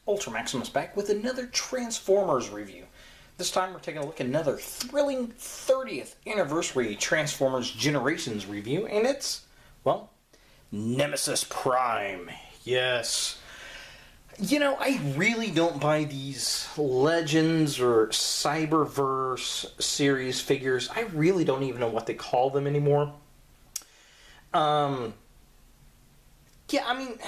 Ultra Maximus back with another Transformers review. This time we're taking a look at another thrilling 30th anniversary Transformers Generations review, and it's, well, Nemesis Prime. Yes. You know, I really don't buy these Legends or Cyberverse series figures. I really don't even know what they call them anymore. Yeah, I mean,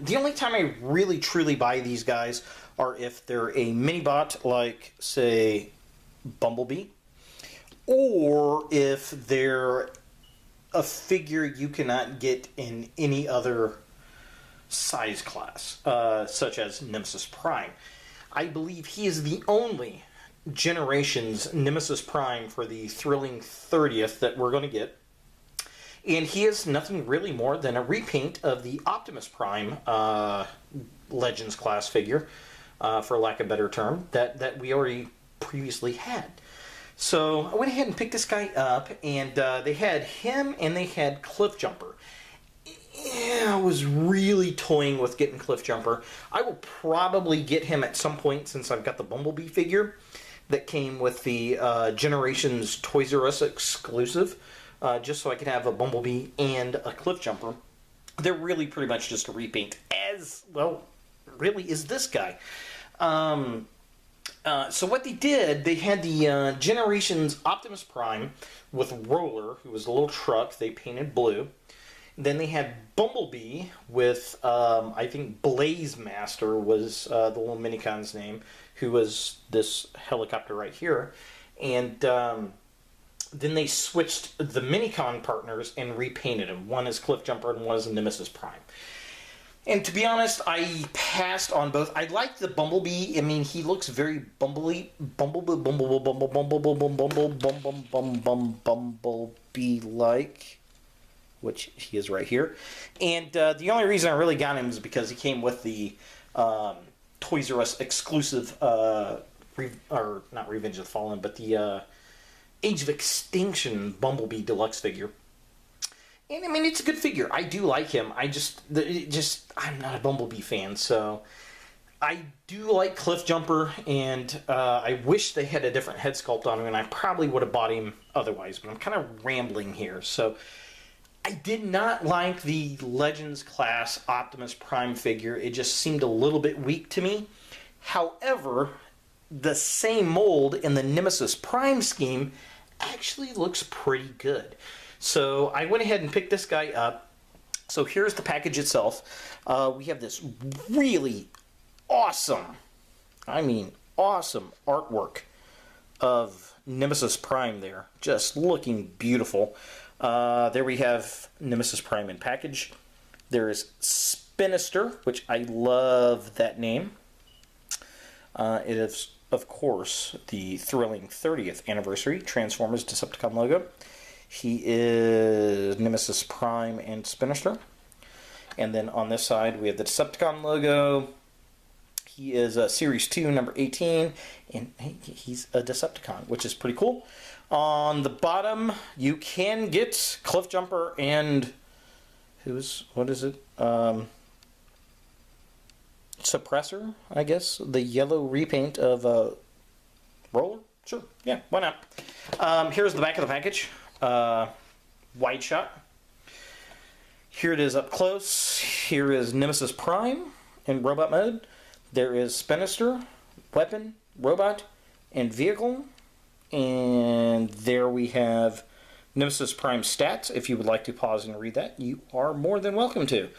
the only time I really truly buy these guys are if they're a mini-bot like, say, Bumblebee, or if they're a figure you cannot get in any other size class, such as Nemesis Prime. I believe he is the only Generations Nemesis Prime for the thrilling 30th that we're going to get. And he is nothing really more than a repaint of the Optimus Prime Legends class figure, for lack of a better term, that we already previously had. So I went ahead and picked this guy up, and they had him and they had Cliffjumper. Yeah, I was really toying with getting Cliffjumper. I will probably get him at some point since I've got the Bumblebee figure that came with the Generations Toys R Us exclusive. Just so I can have a Bumblebee and a Cliffjumper. They're really pretty much just a repaint, as, well, really is this guy. So what they did, they had the Generations Optimus Prime with Roller, who was a little truck they painted blue. Then they had Bumblebee with, I think Blaze Master was the little Minicon's name, who was this helicopter right here. And then they switched the Minicon partners and repainted them. One is Cliffjumper and one is Nemesis Prime. And to be honest, I passed on both. I like the Bumblebee. I mean, he looks very Bumblebee-like, which he is right here. And the only reason I really got him is because he came with the Toys R Us exclusive, or not Revenge of the Fallen, but the Age of Extinction Bumblebee Deluxe figure. And I mean, it's a good figure. I do like him. I'm not a Bumblebee fan, so I do like Cliffjumper, and I wish they had a different head sculpt on him, and I probably would have bought him otherwise, but I'm kind of rambling here. So I did not like the Legends class Optimus Prime figure. It just seemed a little bit weak to me. However, the same mold in the Nemesis Prime scheme actually looks pretty good. So I went ahead and picked this guy up. So here's the package itself. We have this really awesome, I mean awesome artwork of Nemesis Prime there. Just looking beautiful. There we have Nemesis Prime in package. There is Spinister, which I love that name. It is, of course, the thrilling 30th anniversary Transformers Decepticon logo. He is Nemesis Prime and Spinister. And then on this side we have the Decepticon logo. He is Series 2, number 18, and he's a Decepticon, which is pretty cool. On the bottom, you can get Cliffjumper and what is it? Suppressor, I guess, the yellow repaint of Roller. Sure, yeah, why not? Here's the back of the package. Wide shot. Here it is up close. Here is Nemesis Prime in robot mode. There is Spinister, weapon, robot, and vehicle. And there we have Nemesis Prime stats. If you would like to pause and read that, you are more than welcome to.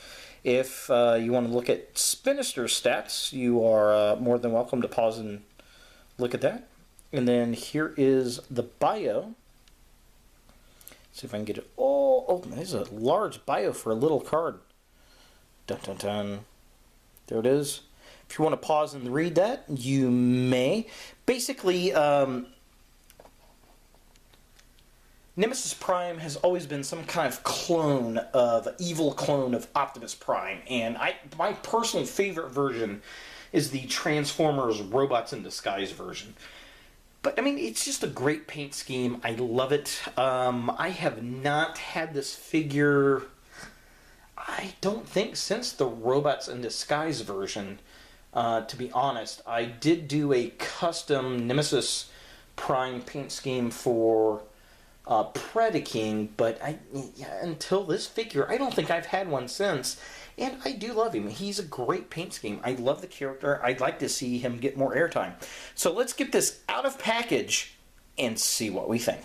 If you want to look at Spinister's stats, you are more than welcome to pause and look at that. And then here is the bio. See if I can get it. Oh, there's a large bio for a little card. Dun dun dun. There it is. If you want to pause and read that, you may. Basically, Nemesis Prime has always been some kind of evil clone of Optimus Prime, and my personal favorite version is the Transformers Robots in Disguise version. But, I mean, it's just a great paint scheme. I love it. I have not had this figure, I don't think, since the Robots in Disguise version. to be honest. I did do a custom Nemesis Prime paint scheme for Predaking, but until this figure, I don't think I've had one since. And I do love him. He's a great paint scheme. I love the character. I'd like to see him get more airtime. So let's get this out of package and see what we think.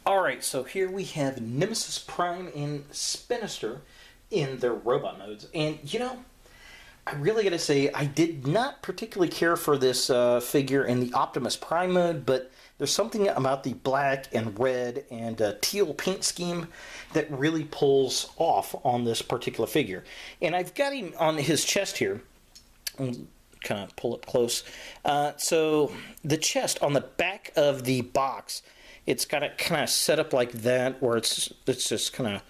Alright, so here we have Nemesis Prime and Spinister in their robot modes. And, you know, I really gotta say, I did not particularly care for this figure in the Optimus Prime mode, but there's something about the black and red and teal paint scheme that really pulls off on this particular figure. And I've got him on his chest here. I'll kind of pull up close. So the chest on the back of the box, it's got it kind of set up like that, where it's just kind of,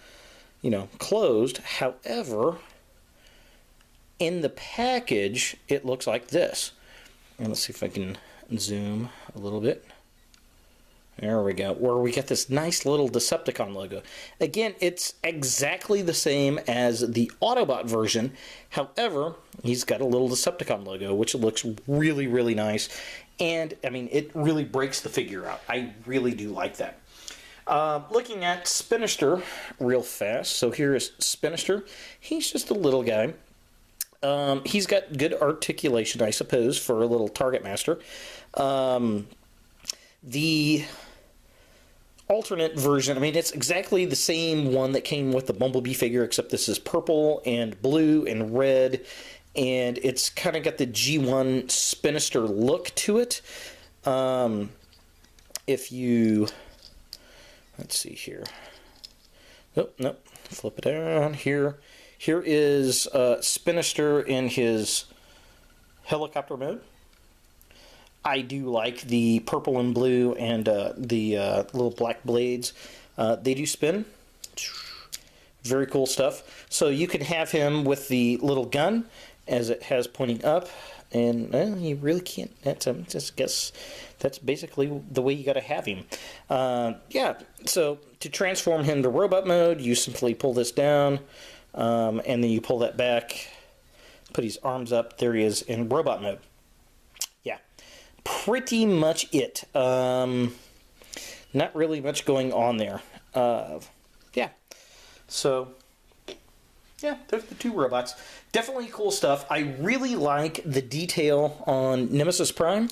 you know, closed. However, in the package, it looks like this. And let's see if I can zoom a little bit. There we go, where we get this nice little Decepticon logo. Again, it's exactly the same as the Autobot version. However, he's got a little Decepticon logo, which looks really, really nice. And, I mean, it really breaks the figure out. I really do like that. Looking at Spinister real fast. So here is Spinister. He's just a little guy. He's got good articulation, I suppose, for a little Target Master. The alternate version, I mean, it's exactly the same one that came with the Bumblebee figure, except this is purple and blue and red, and it's kind of got the G1 Spinister look to it. If you, let's see here. Nope, flip it around here. Here is Spinister in his helicopter mode. I do like the purple and blue and the little black blades. They do spin. Very cool stuff. So you can have him with the little gun as it has pointing up, and you really can't. That's just guess that's basically the way you got to have him. Yeah. So to transform him to robot mode, you simply pull this down, and then you pull that back, put his arms up. There he is in robot mode. Pretty much it. Not really much going on there. Yeah. So, yeah, there's the two robots. Definitely cool stuff. I really like the detail on Nemesis Prime.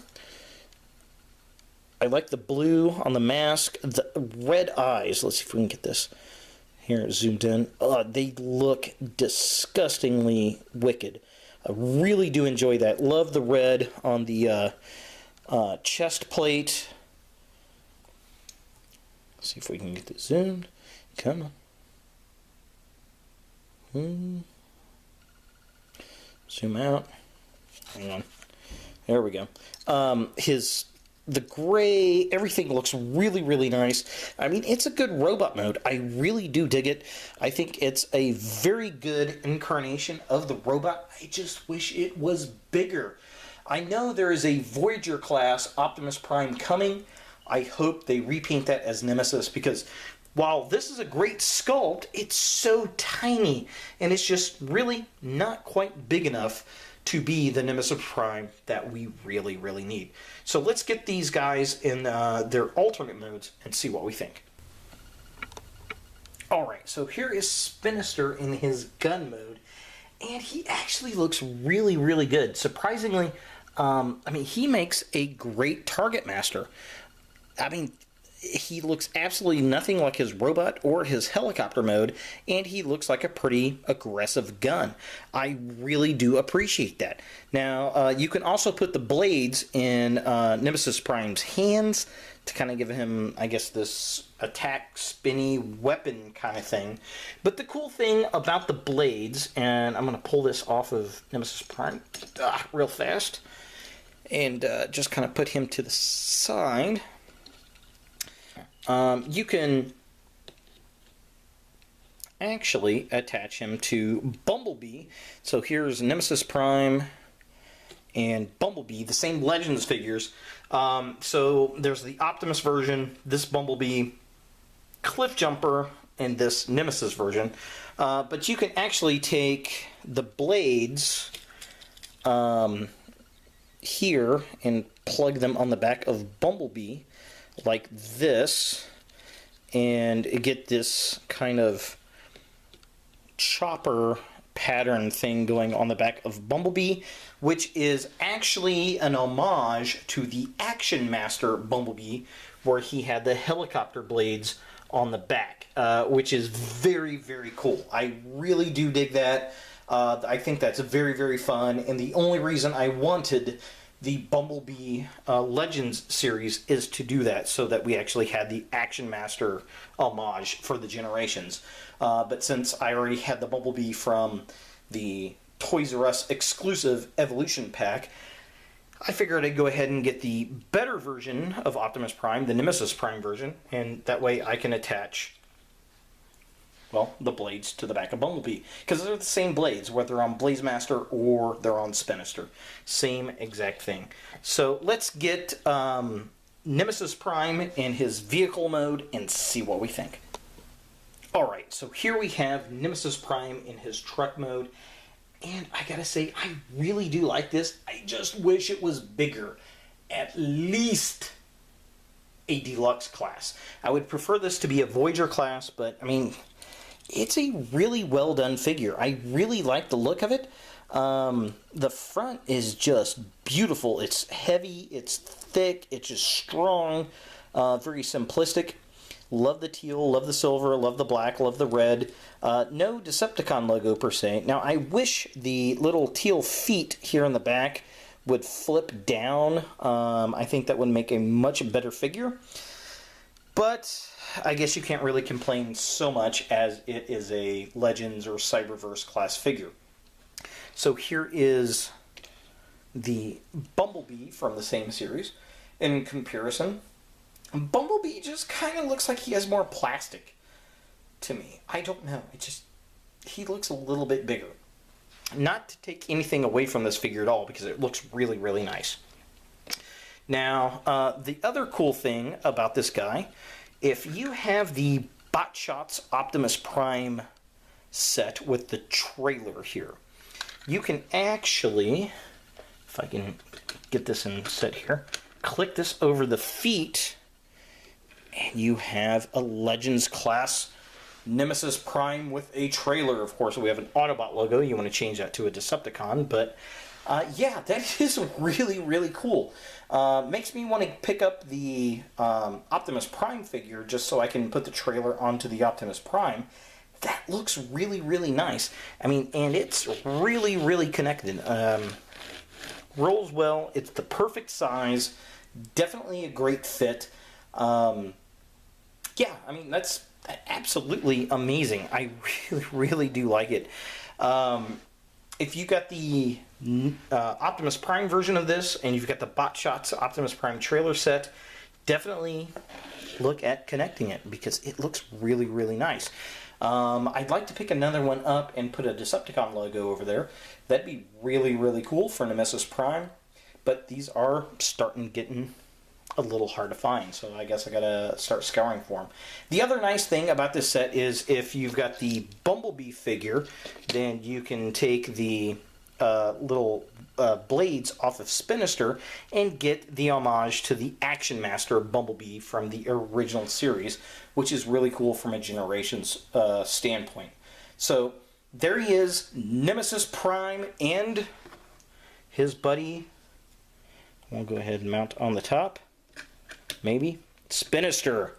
I like the blue on the mask. The red eyes. Let's see if we can get this here zoomed in. They look disgustingly wicked. I really do enjoy that. Love the red on the chest plate. Let's see if we can get this zoomed. Come on. Zoom out. Hang on. There we go. The gray, everything looks really, really nice. I mean, it's a good robot mode. I really do dig it. I think it's a very good incarnation of the robot. I just wish it was bigger. I know there is a Voyager class Optimus Prime coming. I hope they repaint that as Nemesis, because while this is a great sculpt, it's so tiny, and it's just really not quite big enough to be the Nemesis Prime that we really, really need. So let's get these guys in their alternate modes and see what we think. Alright, so here is Spinister in his gun mode, and he actually looks really, really good. Surprisingly, I mean, he makes a great Target Master. I mean, he looks absolutely nothing like his robot or his helicopter mode, and he looks like a pretty aggressive gun. I really do appreciate that. Now, you can also put the blades in Nemesis Prime's hands to kind of give him, I guess, this attack, spinny weapon kind of thing. But the cool thing about the blades, and I'm going to pull this off of Nemesis Prime real fast, and just kind of put him to the side. You can actually attach him to Bumblebee. So here's Nemesis Prime and Bumblebee, the same Legends figures. So there's the Optimus version, this Bumblebee, Cliff Jumper, and this Nemesis version. But you can actually take the blades here and plug them on the back of Bumblebee like this, and get this kind of chopper pattern thing going on the back of Bumblebee, which is actually an homage to the Action Master Bumblebee, where he had the helicopter blades on the back, which is very, very cool. I really do dig that. I think that's very, very fun, and the only reason I wanted the Bumblebee Legends series is to do that, so that we actually had the Action Master homage for the Generations. But since I already had the Bumblebee from the Toys R Us exclusive Evolution pack, I figured I'd go ahead and get the better version of Optimus Prime, the Nemesis Prime version, and that way I can attach, well, the blades to the back of Bumblebee, because they're the same blades, whether on Blazemaster or they're on Spinister. Same exact thing. So let's get Nemesis Prime in his vehicle mode and see what we think. Alright, so here we have Nemesis Prime in his truck mode, and I gotta say, I really do like this. I just wish it was bigger. At least a deluxe class. I would prefer this to be a Voyager class, but I mean, it's a really well done figure. I really like the look of it. The front is just beautiful. It's heavy, it's thick, it's just strong, very simplistic. Love the teal, love the silver, love the black, love the red. No Decepticon logo per se. Now I wish the little teal feet here in the back would flip down. I think that would make a much better figure. But I guess you can't really complain so much, as it is a Legends or Cyberverse class figure. So here is the Bumblebee from the same series. In comparison, Bumblebee just kind of looks like he has more plastic to me. I don't know. He looks a little bit bigger. Not to take anything away from this figure at all, because it looks really, really nice. Now, the other cool thing about this guy, if you have the BotShots Optimus Prime set with the trailer here, you can actually, if I can get this in set here, click this over the feet, and you have a Legends class Nemesis Prime with a trailer. Of course, we have an Autobot logo. You want to change that to a Decepticon, but yeah, that is really, really cool. Makes me want to pick up the Optimus Prime figure just so I can put the trailer onto the Optimus Prime. That looks really, really nice. I mean, and it's really, really connected. Rolls well. It's the perfect size. Definitely a great fit. Yeah, I mean, that's absolutely amazing. I really, really do like it. If you got the Optimus Prime version of this, and you've got the BotShots Optimus Prime trailer set, definitely look at connecting it, because it looks really, really nice. I'd like to pick another one up and put a Decepticon logo over there. That'd be really, really cool for Nemesis Prime, but these are starting getting a little hard to find, so I guess I gotta start scouring for them. The other nice thing about this set is if you've got the Bumblebee figure, then you can take the little blades off of Spinister and get the homage to the Action Master Bumblebee from the original series, which is really cool from a Generations standpoint. So there he is, Nemesis Prime and his buddy. We'll go ahead and mount on the top. Maybe Spinister.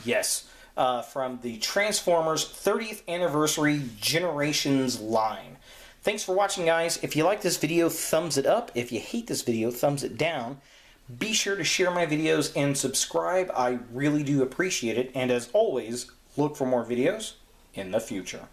Yes, from the Transformers 30th Anniversary Generations line. Thanks for watching, guys. If you like this video, thumbs it up. If you hate this video, thumbs it down. Be sure to share my videos and subscribe. I really do appreciate it. And as always, look for more videos in the future.